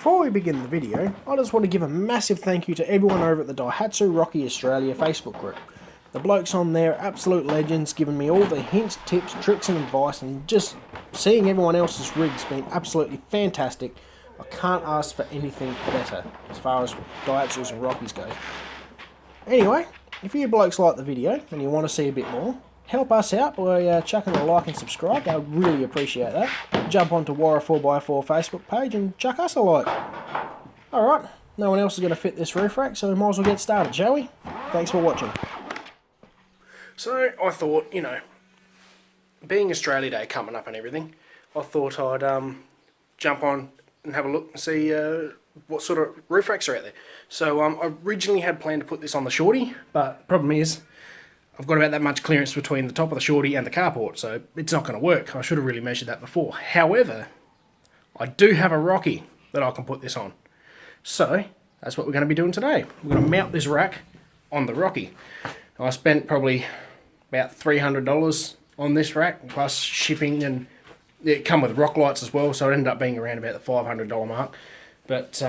Before we begin the video, I just want to give a massive thank you to everyone over at the Daihatsu Rocky Australia Facebook group. The blokes on there are absolute legends, giving me all the hints, tips, tricks and advice, and just seeing everyone else's rigs been absolutely fantastic. I can't ask for anything better as far as Daihatsus and Rockies go. Anyway, if you blokes like the video and you want to see a bit more, help us out by chucking a like and subscribe. I'd really appreciate that. Jump onto WORA4x Facebook page and chuck us a like. Alright, no one else is going to fit this roof rack, so we might as well get started, shall we? Thanks for watching. So I thought, you know, being Australia Day coming up and everything, I thought I'd jump on and have a look and see what sort of roof racks are out there. So I originally had planned to put this on the shorty, but the problem is I've got about that much clearance between the top of the shorty and the carport, so it's not going to work. I should have really measured that before. However, I do have a Rocky that I can put this on. So that's what we're going to be doing today. We're going to mount this rack on the Rocky. I spent probably about $300 on this rack, plus shipping, and it come with rock lights as well, so it ended up being around about the $500 mark. But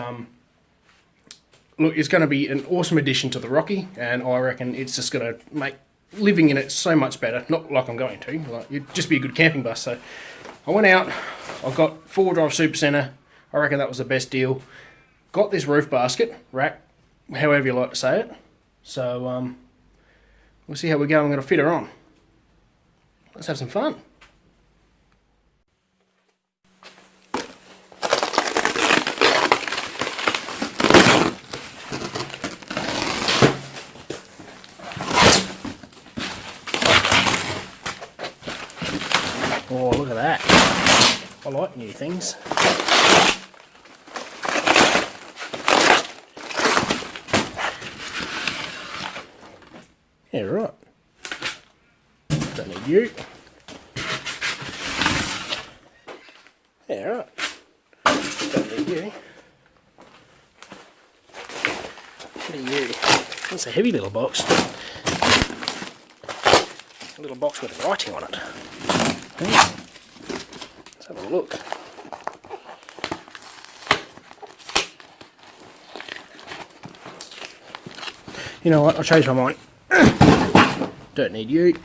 look, it's going to be an awesome addition to the Rocky, and I reckon it's just going to make living in it so much better. Not like I'm going to, like, it'd just be a good camping bus. So I went out, I've got 4-drive Super Center. I reckon that was the best deal. Got this roof basket, rack, however you like to say it. So we'll see how we go. I'm going to fit her on. Let's have some fun. Oh, look at that. I like new things. Yeah, right. Don't need you. Yeah, right. Don't need you. What are you? That's a heavy little box. A little box with writing on it. Let's have a look. You know what? I'll change my mind. Don't need you.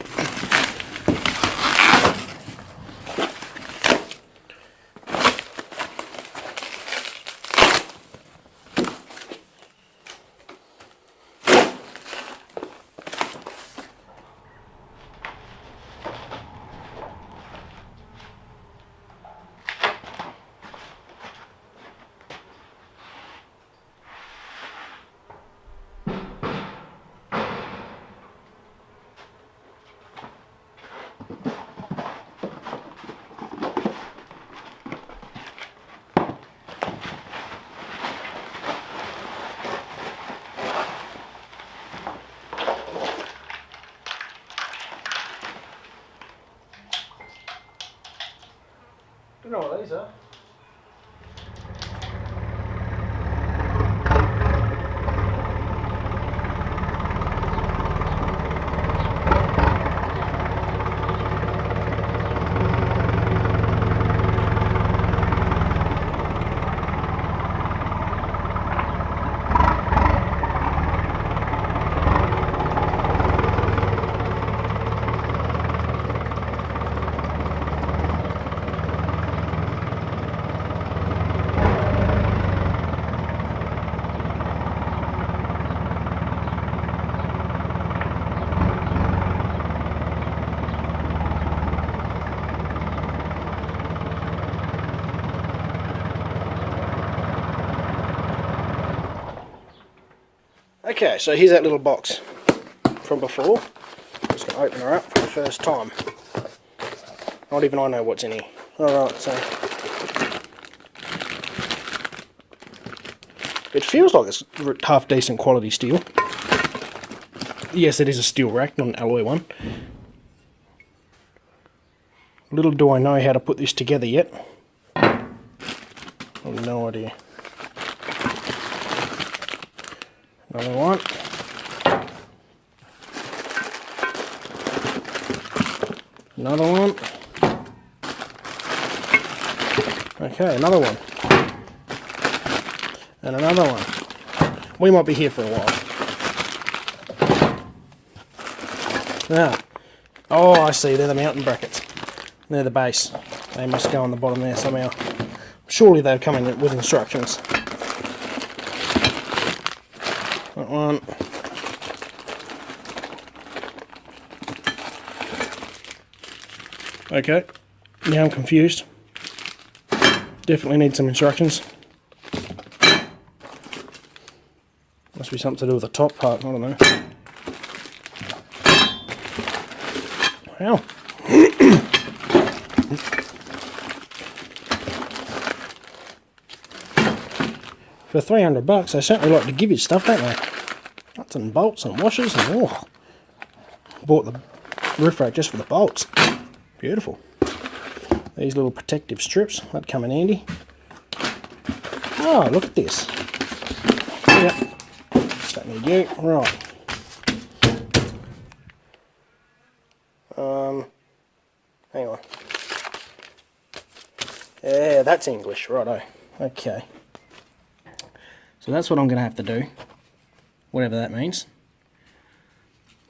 You know what these are? Okay, so here's that little box from before. I'm just going to open her up for the first time. Not even I know what's in here. Alright, so it feels like it's half decent quality steel. Yes, it is a steel rack, not an alloy one. Little do I know how to put this together yet. I've no idea. Another one. Another one. Okay, another one. And another one. We might be here for a while. Now, oh, I see, they're the mountain brackets. They're the base. They must go on the bottom there somehow. Surely they've come in with instructions. That one. Okay, now I'm confused. Definitely need some instructions. Must be something to do with the top part, I don't know. Wow. For $300, they certainly like to give you stuff, don't they? Nuts and bolts and washers and oh. Bought the roof rack just for the bolts. Beautiful. These little protective strips, that'd come in handy. Oh, look at this. Yep. Don't need you. Right. Hang on. Yeah, that's English. Righto. Okay. So that's what I'm going to have to do. Whatever that means.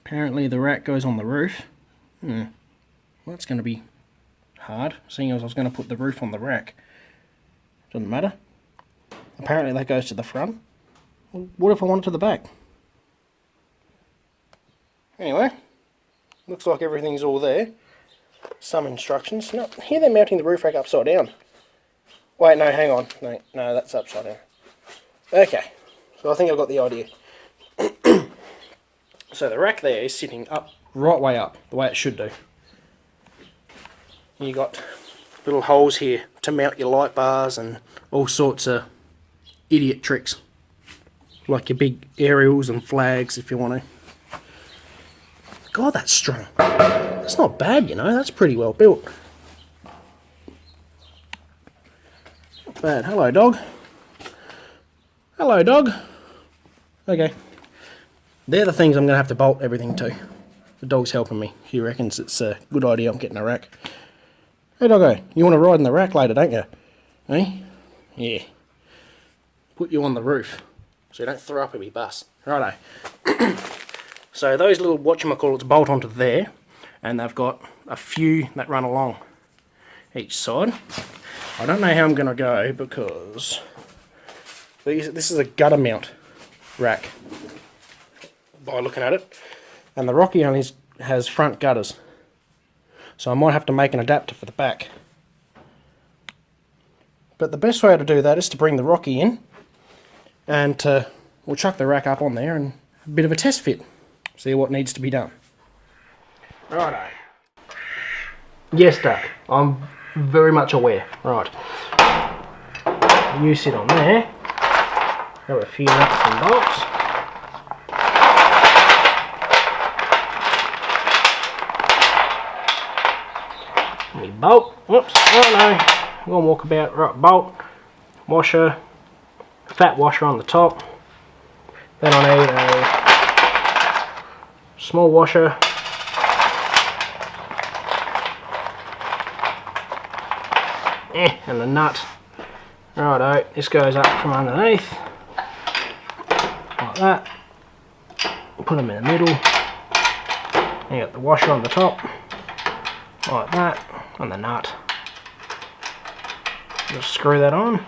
Apparently the rack goes on the roof. Well, that's going to be hard, seeing as I was going to put the roof on the rack. Doesn't matter. Apparently that goes to the front. What if I want it to the back? Anyway, looks like everything's all there. Some instructions. No, here they're mounting the roof rack upside down. Wait, no, hang on. No, that's upside down. Okay, so I think I've got the idea. So the rack there is sitting up, right way up, the way it should do. You got little holes here to mount your light bars and all sorts of idiot tricks. Like your big aerials and flags if you want to. God, that's strong. That's not bad, you know, that's pretty well built. Not bad. Hello, dog. Hello, dog. Okay. They're the things I'm going to have to bolt everything to. The dog's helping me. He reckons it's a good idea I'm getting a rack. Hey, doggo, you want to ride in the rack later, don't you? Eh? Yeah. Put you on the roof so you don't throw up a wee bus. Righto. So those little whatchamacallits bolt onto there, and they've got a few that run along each side. I don't know how I'm going to go because this is a gutter mount rack by looking at it, and the Rocky only has front gutters, so I might have to make an adapter for the back. But the best way to do that is to bring the Rocky in and we'll chuck the rack up on there and a bit of a test fit, see what needs to be done. Righto. Yes, Doug, I'm very much aware. Right, you sit on there. Grab a few nuts and bolts. We bolt. Whoops. Oh no. I'm going to walk about. Right, bolt, washer, fat washer on the top. Then I need a small washer. And a nut. Righto. This goes up from underneath. Like that. Put them in the middle. You got the washer on the top, like that, and the nut. Just screw that on.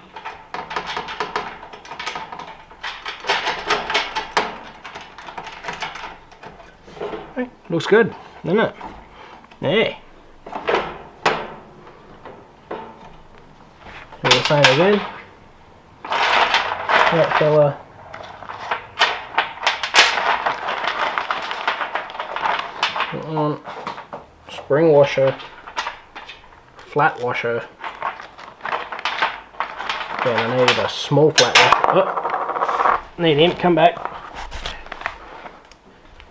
Okay, looks good, doesn't it? Yeah. Do the same again. That fella. On spring washer, flat washer. Then I needed a small flat washer. Oh, need him, come back.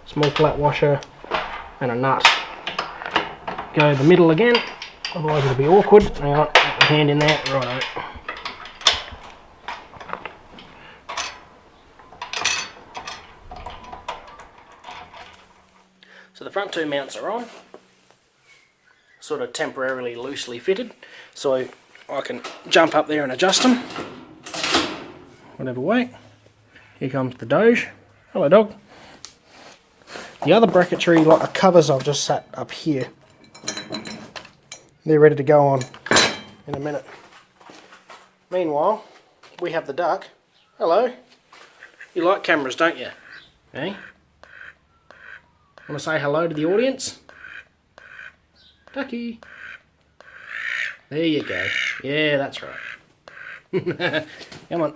Small flat washer and a nut. Go the middle again, otherwise it'll be awkward. Hang on, put my hand in there. Righto. So the front two mounts are on, sort of temporarily loosely fitted, so I can jump up there and adjust them. whatever way. Here comes the Doge. Hello, dog. The other bracketry, like the covers, I've just sat up here. They're ready to go on in a minute. Meanwhile, we have the duck. Hello. You like cameras, don't you? Eh? Want to say hello to the audience? Ducky. There you go. Yeah, that's right. Come on.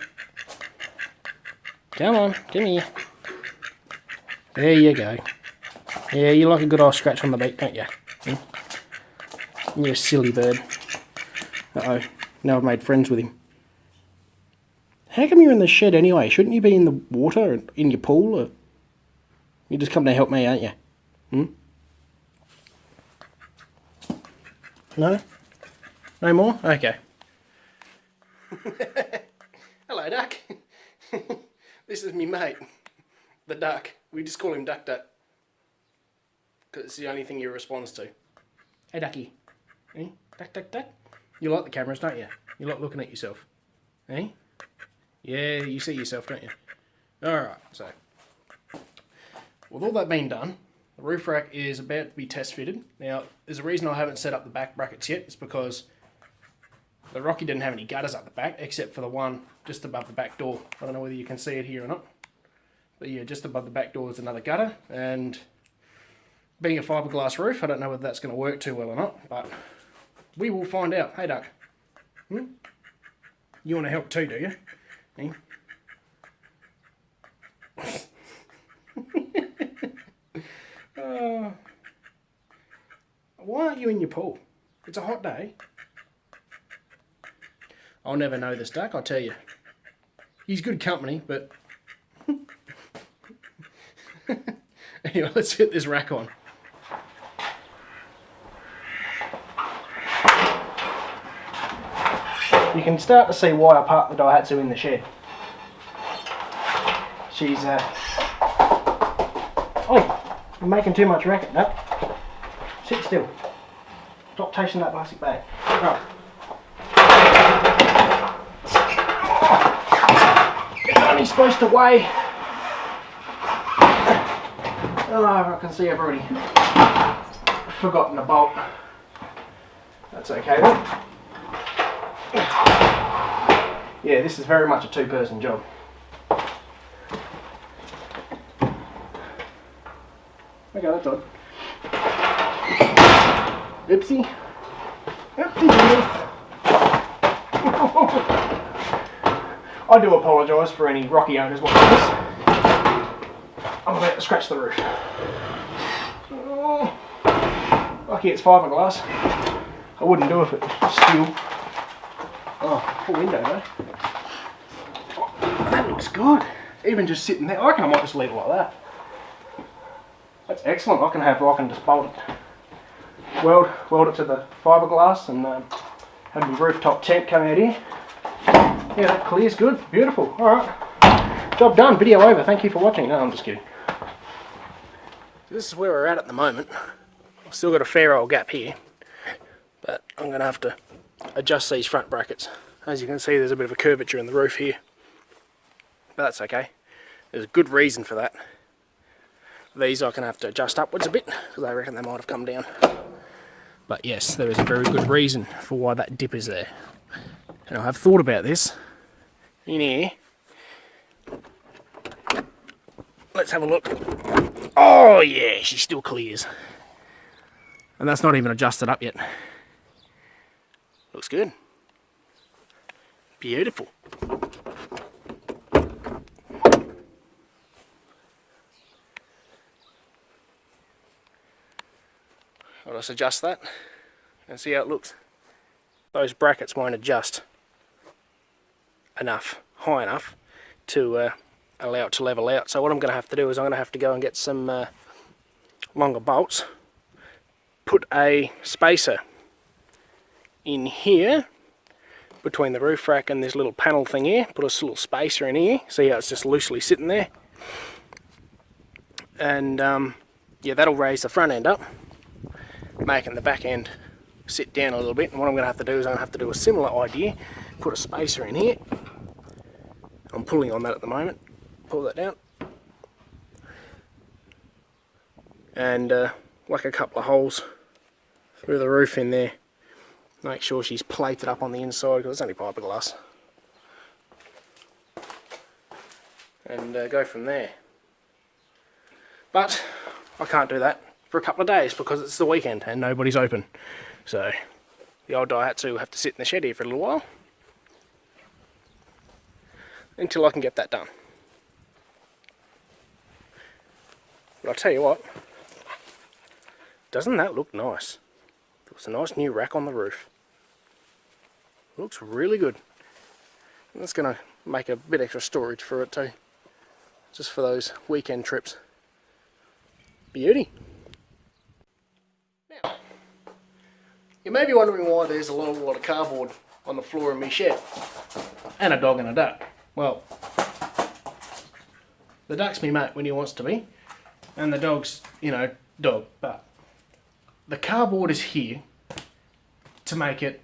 Come on, come here. There you go. Yeah, you like a good old scratch on the beak, don't you? You're a silly bird. Uh-oh. Now I've made friends with him. How come you're in the shed anyway? Shouldn't you be in the water, in your pool? Or you just come to help me, aren't you? No? No more? Okay. Hello, duck. This is me mate, the duck. We just call him Duck Duck, because it's the only thing he responds to. Hey, ducky. Eh? Duck, duck, duck. You like the cameras, don't you? You like looking at yourself. Eh? Yeah, you see yourself, don't you? Alright, so with all that being done, the roof rack is about to be test fitted. Now, there's a reason I haven't set up the back brackets yet. It's because the Rocky didn't have any gutters up the back, except for the one just above the back door. I don't know whether you can see it here or not. But yeah, just above the back door is another gutter. And being a fiberglass roof, I don't know whether that's going to work too well or not. But we will find out. Hey, duck. You want to help too, do you? Eh? Why aren't you in your pool? It's a hot day. I'll never know this duck, I'll tell you. He's good company, but... Anyway, let's get this rack on. You can start to see why I parked the Daihatsu in the shed. She's, Oh, you're making too much racket, no? Sit still. Stop tasting that plastic bag. Right. It's only supposed to weigh... Oh, I can see I've already forgotten a bolt. That's okay then. Yeah, this is very much a two-person job. Okay, that's odd. Oopsie. Oopsie. I do apologise for any Rocky owners watching this. I'm about to scratch the roof. Oh, lucky it's fiberglass. I wouldn't do it if it was steel. Oh, full window though. Oh, that looks good. Even just sitting there, I reckon I might just leave it like that. That's excellent. I can just bolt it, weld it to the fiberglass, and have my rooftop tent come out here. Yeah, that clears good. Beautiful. All right, job done. Video over. Thank you for watching. No, I'm just kidding. This is where we're at the moment. I've still got a fair old gap here, but I'm going to have to adjust these front brackets. As you can see, there's a bit of a curvature in the roof here, but that's okay. There's a good reason for that. These I can have to adjust upwards a bit, because I reckon they might have come down. But yes, there is a very good reason for why that dip is there. And I have thought about this in here. Let's have a look. Oh yeah, she still clears. And that's not even adjusted up yet. Looks good. Beautiful. I'll just adjust that and see how it looks. Those brackets won't adjust high enough to allow it to level out. So what I'm going to have to do is I'm going to have to go and get some longer bolts, put a spacer in here between the roof rack and this little panel thing here, put a little spacer in here, see how it's just loosely sitting there, and yeah, that'll raise the front end up, making the back end sit down a little bit. And what I'm going to have to do is I'm going to have to do a similar idea, put a spacer in here, and I'm pulling on that at the moment. Pull that down. And whack a couple of holes through the roof in there. Make sure she's plated up on the inside because it's only fiberglass. And go from there. But I can't do that for a couple of days because it's the weekend and nobody's open. So the old Daihatsu will have to sit in the shed here for a little while until I can get that done. But I'll tell you what, doesn't that look nice? It's a nice new rack on the roof. Looks really good. That's going to make a bit extra storage for it too, just for those weekend trips. Beauty. Now, you may be wondering why there's a lot of cardboard on the floor in my shed, and a dog and a duck. Well, the duck's me mate when he wants to be, and the dog's, you know, dog. But the cardboard is here to make it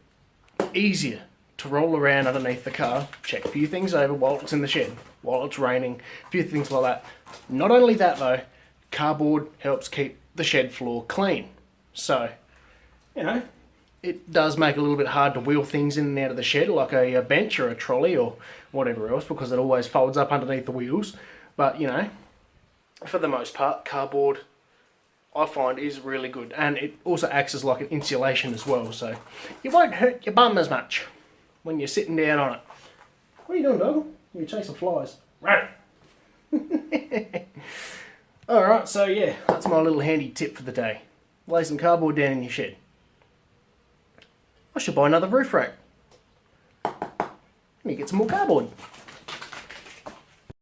easier to roll around underneath the car, check a few things over while it's in the shed, while it's raining, a few things like that. Not only that though, cardboard helps keep the shed floor clean. So, you know, it does make it a little bit hard to wheel things in and out of the shed, like a bench or a trolley or whatever else, because it always folds up underneath the wheels. But, you know, for the most part, cardboard I find is really good, and it also acts as like an insulation as well, so you won't hurt your bum as much when you're sitting down on it. What are you doing, dog? You're chasing flies. Right. Alright, so yeah, that's my little handy tip for the day. Lay some cardboard down in your shed. I should buy another roof rack. Let me get some more cardboard.